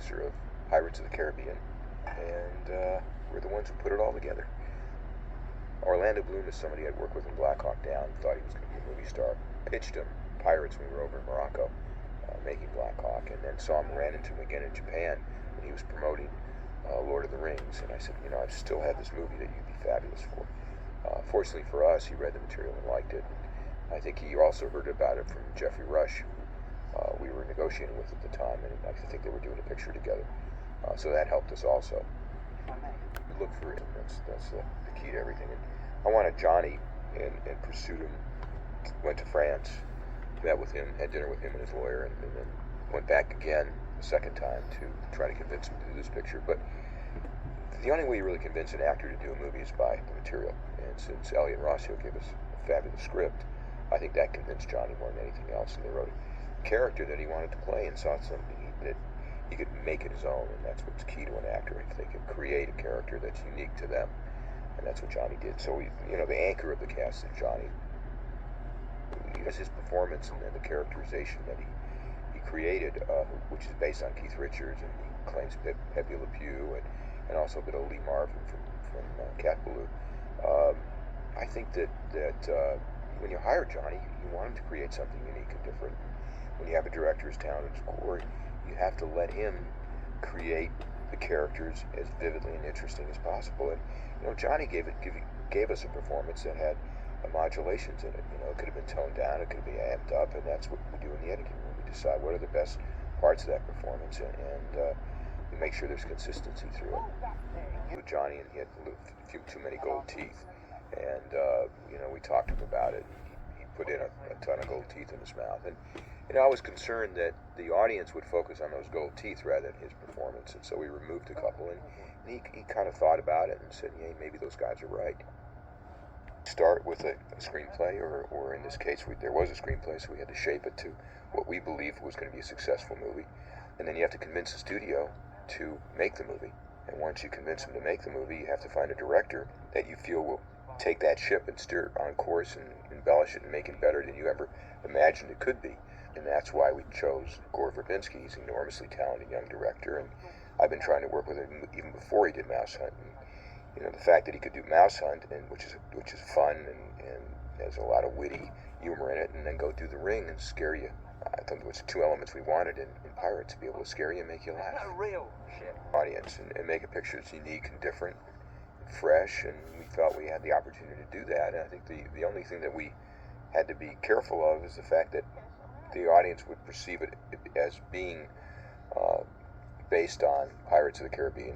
producer of Pirates of the Caribbean, and we're the ones who put it all together. Orlando Bloom is somebody I'd worked with in Black Hawk Down, thought he was going to be a movie star. Pitched him Pirates when we were over in Morocco making Black Hawk, and then ran into him again in Japan when he was promoting Lord of the Rings, and I said, I still have this movie that you'd be fabulous for. Fortunately for us, he read the material and liked it. I think he also heard about it from Jeffrey Rush, who we were negotiating with at the time, and I think they were doing a picture together. So that helped us also. Look for him. That's the key to everything. And I wanted Johnny and pursued him. Went to France, met with him, had dinner with him and his lawyer, and then went back again a second time to try to convince him to do this picture. But the only way you really convince an actor to do a movie is by the material. And since Elliot Rossio gave us a fabulous script, I think that convinced Johnny more than anything else. And they wrote a character that he wanted to play and saw something that he could make it his own. And that's what's key to an actor, if they can create a character that's unique to them. And that's what Johnny did. So, the anchor of the cast is Johnny. He has his performance and then the characterization that he created, which is based on Keith Richards, and he claims Pepe Le Pew, and also a bit of Lee Marvin from Cat Ballou. I think that when you hire Johnny, you want him to create something unique and different. When you have a director as talented as Corey, you have to let him create the characters as vividly and interesting as possible. And Johnny gave us a performance that had modulations in it. It could have been toned down, it could be amped up, and that's what we do in the editing room. We decide what are the best parts of that performance, and we make sure there's consistency through it. With Johnny, and he had a few too many gold teeth, and we talked to him about it. He put in a ton of gold teeth in his mouth, and I was concerned that the audience would focus on those gold teeth rather than his performance, and so we removed a couple, and he kind of thought about it and said, yeah, maybe those guys are right. Start with a screenplay, or in this case, there was a screenplay, so we had to shape it to what we believed was going to be a successful movie. And then you have to convince the studio to make the movie. And once you convince them to make the movie, you have to find a director that you feel will take that ship and steer it on course and embellish it and make it better than you ever imagined it could be. And that's why we chose Gore Verbinski. He's an enormously talented young director, and I've been trying to work with him even before he did Mouse Hunt. And, the fact that he could do Mouse Hunt, which is fun and has a lot of witty humor in it, and then go do The Ring and scare you. I think it was two elements we wanted in Pirates, to be able to scare you and make you laugh. Not a real shit. Audience, and make a picture that's unique and different, and fresh, and we felt we had the opportunity to do that. And I think the only thing that we had to be careful of is the fact that the audience would perceive it as being based on Pirates of the Caribbean,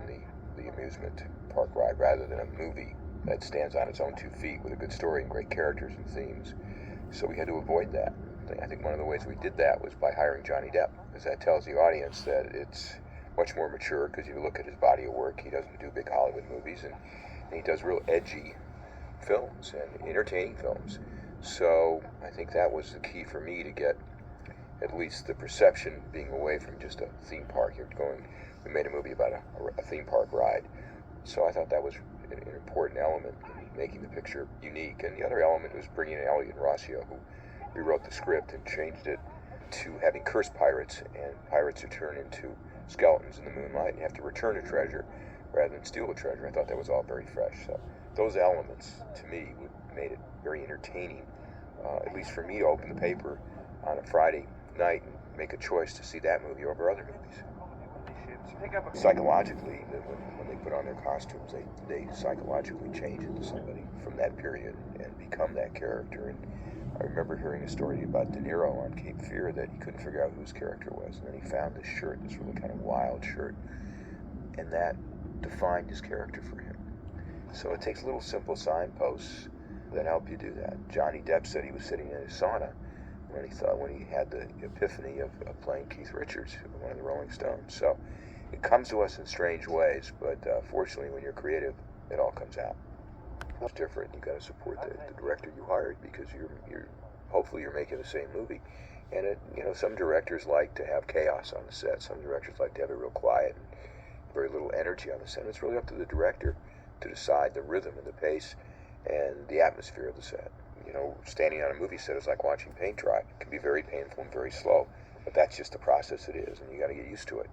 the amusement park ride, rather than a movie that stands on its own 2 feet with a good story and great characters and themes. So we had to avoid that. I think one of the ways we did that was by hiring Johnny Depp, because that tells the audience that it's much more mature, because you look at his body of work, he doesn't do big Hollywood movies, and he does real edgy films and entertaining films. So I think that was the key for me to get at least the perception being away from just a theme park. We made a movie about a theme park ride. So I thought that was an important element in making the picture unique. And the other element was bringing in Elliot Rossio, who rewrote the script and changed it to having cursed pirates, and pirates who turn into skeletons in the moonlight and have to return a treasure rather than steal a treasure. I thought that was all very fresh. So those elements, to me, made it very entertaining, at least for me, to open the paper on a Friday night and make a choice to see that movie over other movies. Psychologically, when they put on their costumes, they psychologically change into somebody from that period and become that character. And I remember hearing a story about De Niro on Cape Fear that he couldn't figure out who his character was, and then he found this shirt, this really kind of wild shirt, and that defined his character for him. So it takes little simple signposts that help you do that. Johnny Depp said he was sitting in his sauna when he had the epiphany of playing Keith Richards, one of the Rolling Stones. So it comes to us in strange ways, but fortunately, when you're creative, it all comes out. It's different. You got to support the director you hired, because hopefully you're making the same movie. And some directors like to have chaos on the set. Some directors like to have it real quiet and very little energy on the set. It's really up to the director to decide the rhythm and the pace and the atmosphere of the set. Standing on a movie set is like watching paint dry. It can be very painful and very slow, but that's just the process it is, and you got to get used to it.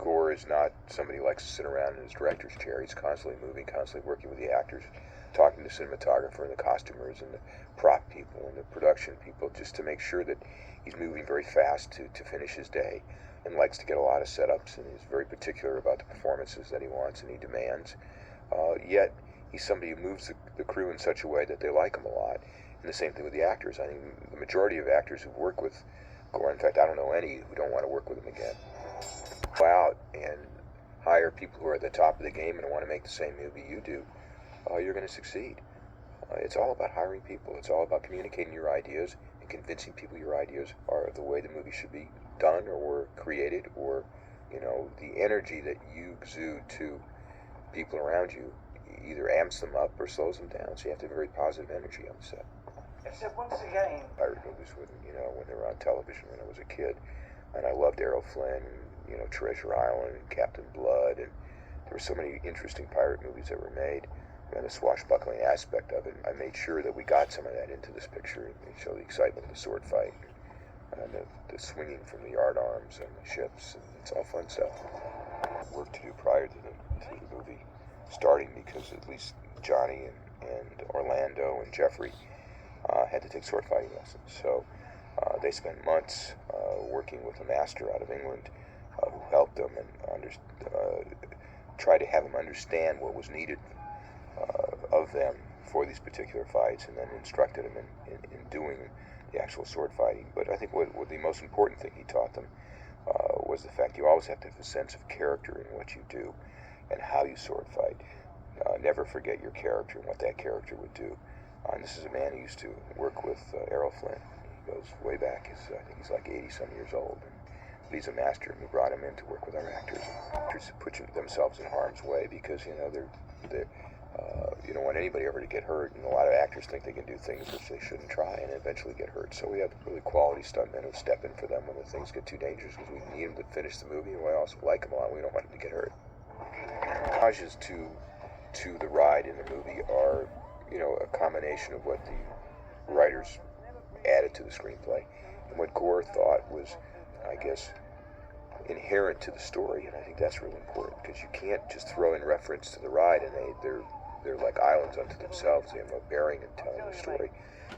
Gore is not somebody who likes to sit around in his director's chair. He's constantly moving, constantly working with the actors, talking to the cinematographer and the costumers and the prop people and the production people, just to make sure that he's moving very fast to finish his day, and likes to get a lot of setups, and he's very particular about the performances that he wants and he demands. Yet he's somebody who moves the crew in such a way that they like him a lot. And the same thing with the actors. I think the majority of actors who work with Gore, in fact, I don't know any who don't want to work with him again. Go out and hire people who are at the top of the game and want to make the same movie you do, you're going to succeed. It's all about hiring people. It's all about communicating your ideas and convincing people your ideas are the way the movie should be done or created, or, the energy that you exude to people around you either amps them up or slows them down. So you have to have very positive energy on the set. Except once again, Pirate movies when they were on television when I was a kid, and I loved Errol Flynn, and, Treasure Island and Captain Blood, and there were so many interesting pirate movies that were made. And the swashbuckling aspect of it, I made sure that we got some of that into this picture. And show the excitement of the sword fight, and the swinging from the yardarms and the ships, and it's all fun stuff. Work to do prior to the movie starting, because at least Johnny and Orlando and Jeffrey had to take sword fighting lessons. So they spent months working with a master out of England who helped them and tried to have them understand what was needed of them for these particular fights, and then instructed them in doing the actual sword fighting. But I think what the most important thing he taught them was the fact you always have to have a sense of character in what you do and how you sword fight. Never forget your character and what that character would do. And this is a man who used to work with Errol Flynn. He goes way back. I think he's like 80-some years old. But he's a master, and we brought him in to work with our actors. Actors put themselves in harm's way because, you don't want anybody ever to get hurt, and a lot of actors think they can do things which they shouldn't try and eventually get hurt. So we have really quality stuntmen who step in for them when the things get too dangerous, because we need them to finish the movie, and we also like them a lot. We don't want them to get hurt. Homages to the ride in the movie are, a combination of what the writers added to the screenplay and what Gore thought was, I guess, inherent to the story. And I think that's really important, because you can't just throw in reference to the ride and they're like islands unto themselves. They have no bearing in telling the story.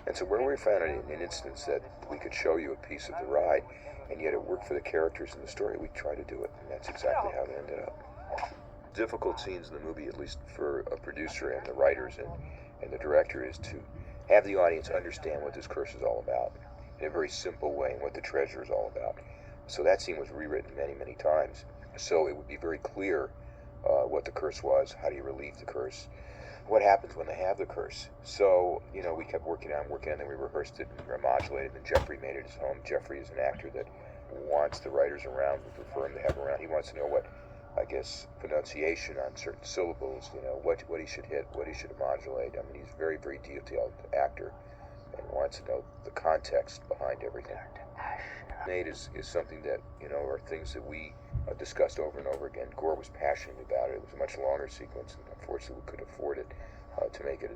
And so where we found an instance that we could show you a piece of the ride and yet it worked for the characters in the story, we try to do it, and that's exactly how it ended up. Difficult scenes in the movie, at least for a producer and the writers and the director, is to have the audience understand what this curse is all about in a very simple way, and what the treasure is all about. So that scene was rewritten many, many times, so it would be very clear what the curse was, how do you relieve the curse, what happens when they have the curse. So, we kept working on it, and we rehearsed it and remodulated, and Jeffrey made it his home. Jeffrey is an actor that wants the writers around. We prefer him to have around. He wants to know what, I guess, pronunciation on certain syllables, what he should hit, what he should modulate. I mean, he's a very, very detailed actor and wants to know the context behind everything. Nate is something that, are things that we discussed over and over again. Gore was passionate about it. It was a much longer sequence, and unfortunately we couldn't afford it to make it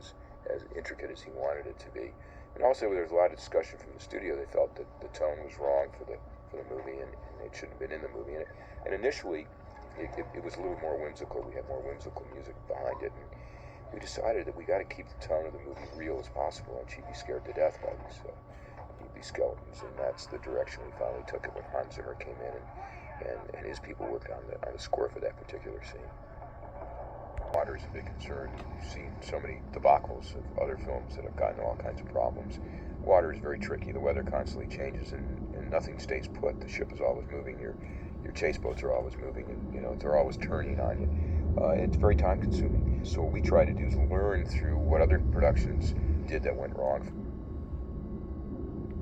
as intricate as he wanted it to be. And also there was a lot of discussion from the studio. They felt that the tone was wrong for the movie, and it shouldn't have been in the movie. And initially, it was a little more whimsical. We had more whimsical music behind it, and we decided that we got to keep the tone of the movie real as possible, and she'd be scared to death by these skeletons, and that's the direction we finally took it when Hans Zimmer came in and his people worked on the score for that particular scene. Water is a big concern. You've seen so many debacles of other films that have gotten all kinds of problems. Water is very tricky. The weather constantly changes, and nothing stays put. The ship is always moving. Your chase boats are always moving, and they're always turning on you. It's very time consuming. So what we try to do is learn through what other productions did that went wrong.